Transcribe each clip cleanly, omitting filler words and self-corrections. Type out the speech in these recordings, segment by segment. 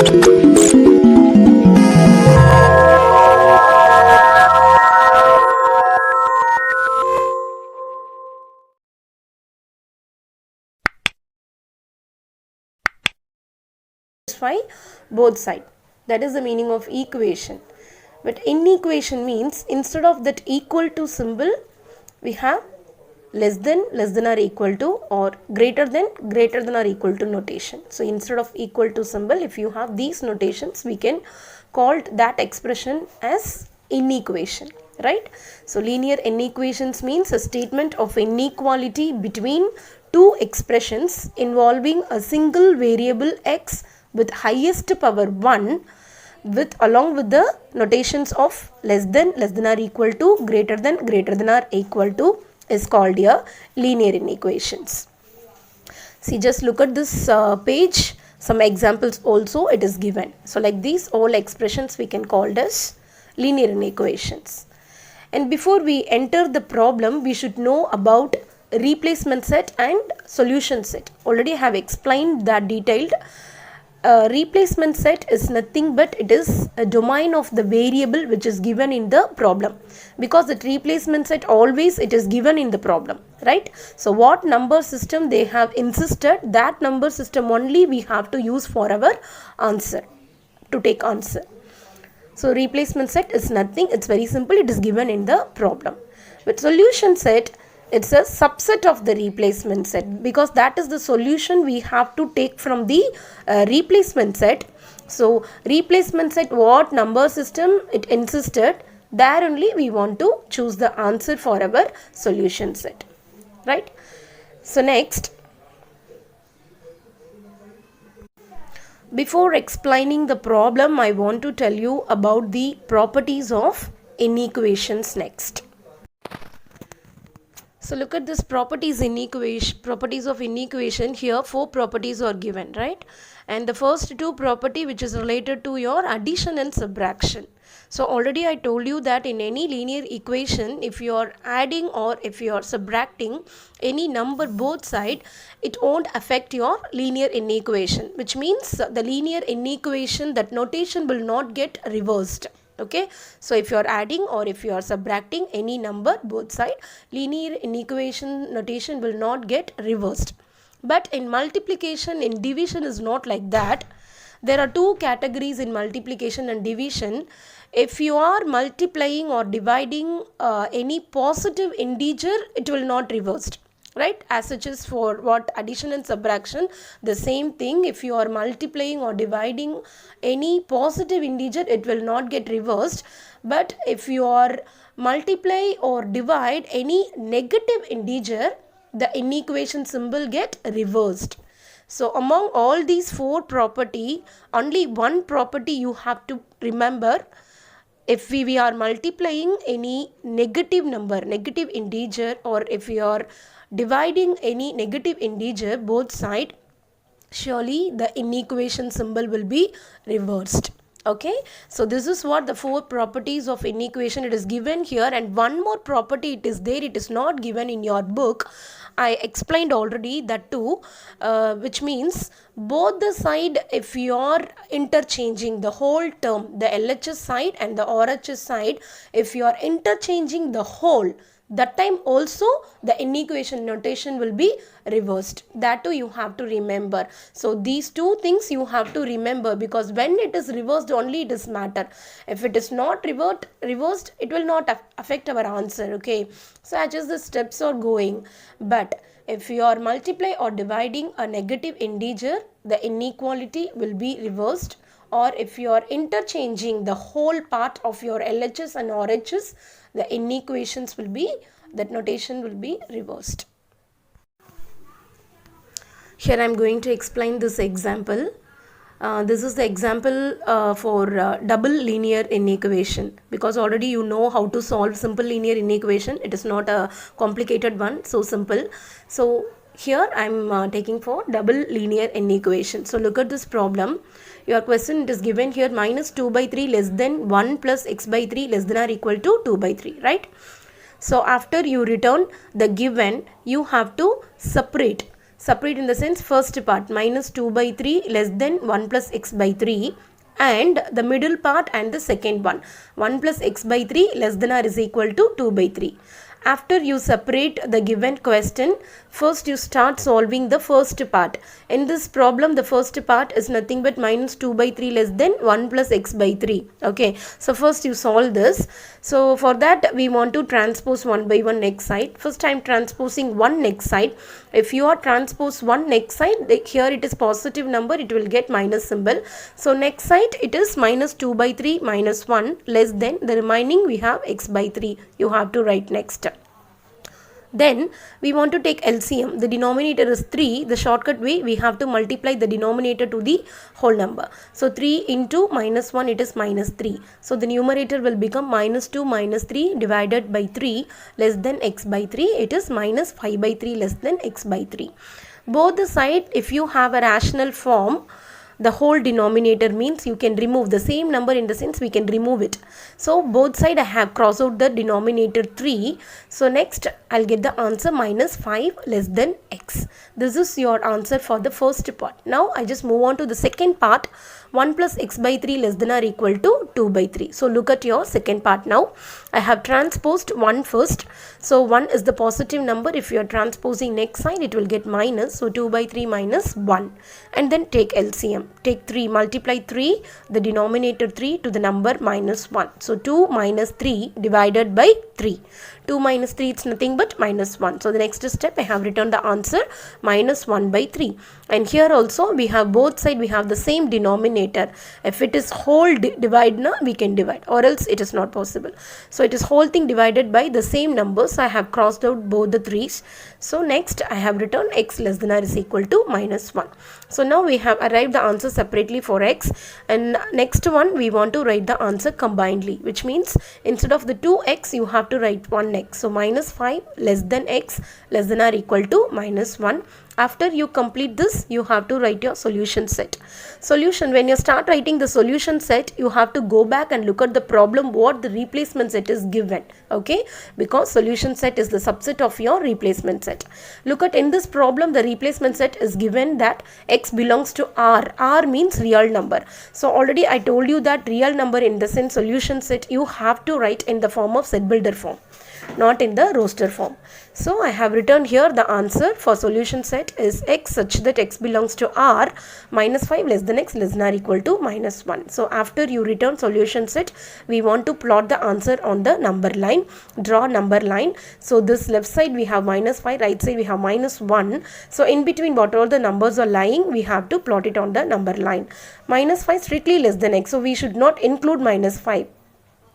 Satisfy both sides. That is the meaning of equation. But inequation means instead of that equal to symbol, we have less than or equal to, or greater than or equal to notation. So instead of equal to symbol, if you have these notations, we can call that expression as inequation, right? So linear inequations means a statement of inequality between two expressions involving a single variable x with highest power 1 along with the notations of less than or equal to, greater than or equal to is called here linear inequations. See, just look at this page. Some examples also it is given. So like these all expressions we can call as linear inequations. And before we enter the problem, we should know about replacement set and solution set. Already I have explained that detailed. Replacement set is nothing but it is a domain of the variable which is given in the problem, because the replacement set always it is given in the problem, right? So what number system they have insisted, that number system only we have to use for our answer, to take answer. So replacement set is nothing, it's very simple, it is given in the problem. But solution set, it's a subset of the replacement set, because that is the solution we have to take from the replacement set. So replacement set, what number system it insisted, there only we want to choose the answer for our solution set, right? So next, before explaining the problem, I want to tell you about the properties of inequations next. So look at this properties of inequation. Here 4 properties are given, right? And the first 2 property which is related to your addition and subtraction. So already I told you that in any linear equation, if you are adding or if you are subtracting any number both side, it won't affect your linear inequation, which means the linear inequation, that notation will not get reversed. Okay, so if you are adding or if you are subtracting any number both side, linear inequation notation will not get reversed. But in multiplication, in division is not like that. There are 2 categories in multiplication and division. If you are multiplying or dividing any positive integer, it will not reversed, right? As such as for what addition and subtraction, the same thing. If you are multiplying or dividing any positive integer, it will not get reversed. But if you are multiply or divide any negative integer, the inequation symbol get reversed. So among all these 4 property, only one property you have to remember. If we are multiplying any negative number, negative integer, or if we are dividing any negative integer both side, surely the inequation symbol will be reversed. Okay, so this is what the 4 properties of inequation it is given here, and one more property it is there, it is not given in your book. I explained already that too, which means both the side, if you are interchanging the whole term, the LHS side and the RHS side, if you are interchanging the whole, that time also the inequation notation will be reversed. That too you have to remember. So these 2 things you have to remember, because when it is reversed only it is matter. If it is not reversed, it will not affect our answer. Okay, so as the steps are going. But if you are multiply or dividing a negative integer, the inequality will be reversed. Or if you are interchanging the whole part of your LHS and RHS, the inequations will be, that notation will be reversed. Here I am going to explain this example. This is the example for double linear inequation, because already you know how to solve simple linear inequation. It is not a complicated one, so simple. So here I am taking for double linear inequation. So look at this problem. Your question, it is given here minus 2 by 3 less than 1 plus x by 3 less than or equal to 2 by 3, right? So after you return the given, you have to separate. separate in the sense first part minus 2 by 3 less than 1 plus x by 3, and the middle part and the second one 1 plus x by 3 less than or is equal to 2 by 3. After you separate the given question, first you start solving the first part. In this problem, the first part is nothing but minus 2 by 3 less than 1 plus x by 3. Okay, so first you solve this. So for that, we want to transpose 1 by 1 next side. First I am transposing 1 next side. If you are transpose 1 next side, here it is positive number, it will get minus symbol. So next side it is minus 2 by 3 minus 1 less than the remaining we have x by 3. You have to write next. Then we want to take LCM. The denominator is 3. The shortcut way, we have to multiply the denominator to the whole number. So 3 into minus 1, it is minus 3. So the numerator will become minus 2 minus 3 divided by 3 less than x by 3. It is minus 5 by 3 less than x by 3. Both the side, if you have a rational form, the whole denominator means you can remove the same number, in the sense we can remove it. So both side I have crossed out the denominator 3. So next I'll get the answer minus 5 less than x. This is your answer for the first part. Now I just move on to the second part. 1 plus x by 3 less than or equal to 2 by 3. So look at your second part now. I have transposed 1 first. So 1 is the positive number. If you are transposing next side, it will get minus. So 2 by 3 minus 1. And then take LCM. Take 3, multiply 3, the denominator 3 to the number minus 1. So 2 minus 3 divided by 3. 2 minus 3, it's nothing but minus 1. So the next step, I have written the answer minus 1 by 3. And here also we have both side, we have the same denominator. If it is whole divide, na, we can divide, or else it is not possible. So it is whole thing divided by the same numbers. I have crossed out both the 3's. So next I have written x less than or is equal to minus 1. So now we have arrived the answer separately for x, and next one we want to write the answer combinedly, which means instead of the 2x you have to write 1x. So minus 5 less than x less than or equal to minus 1. After you complete this, you have to write your solution set. Solution, when you start writing the solution set, you have to go back and look at the problem what the replacement set is given. Okay, because solution set is the subset of your replacement set. Look at, in this problem the replacement set is given that x belongs to R. R means real number. So already I told you that real number in the sense solution set you have to write in the form of set builder form, not in the roster form. So I have written here the answer for solution set is x such that x belongs to R minus 5 less than x less than or equal to minus 1. So after you return solution set, we want to plot the answer on the number line. Draw number line. So this left side we have minus 5, right side we have minus 1. So in between what all the numbers are lying, we have to plot it on the number line. Minus 5 strictly less than x, so we should not include minus 5.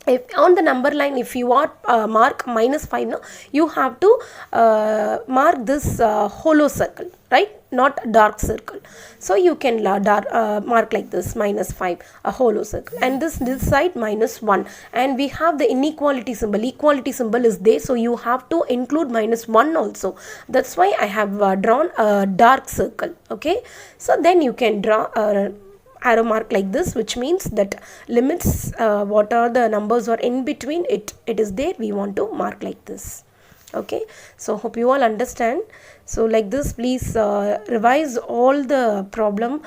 If on the number line, if you want mark minus 5, no, you have to mark this hollow circle, right, not dark circle. So you can mark like this, minus 5, a hollow circle, and this side minus 1, and we have the inequality symbol. Equality symbol is there, so you have to include minus 1 also. That's why I have drawn a dark circle. Okay, so then you can draw arrow mark like this, which means that limits what are the numbers are in between it is there, we want to mark like this. Okay, so hope you all understand. So like this, please revise all the problem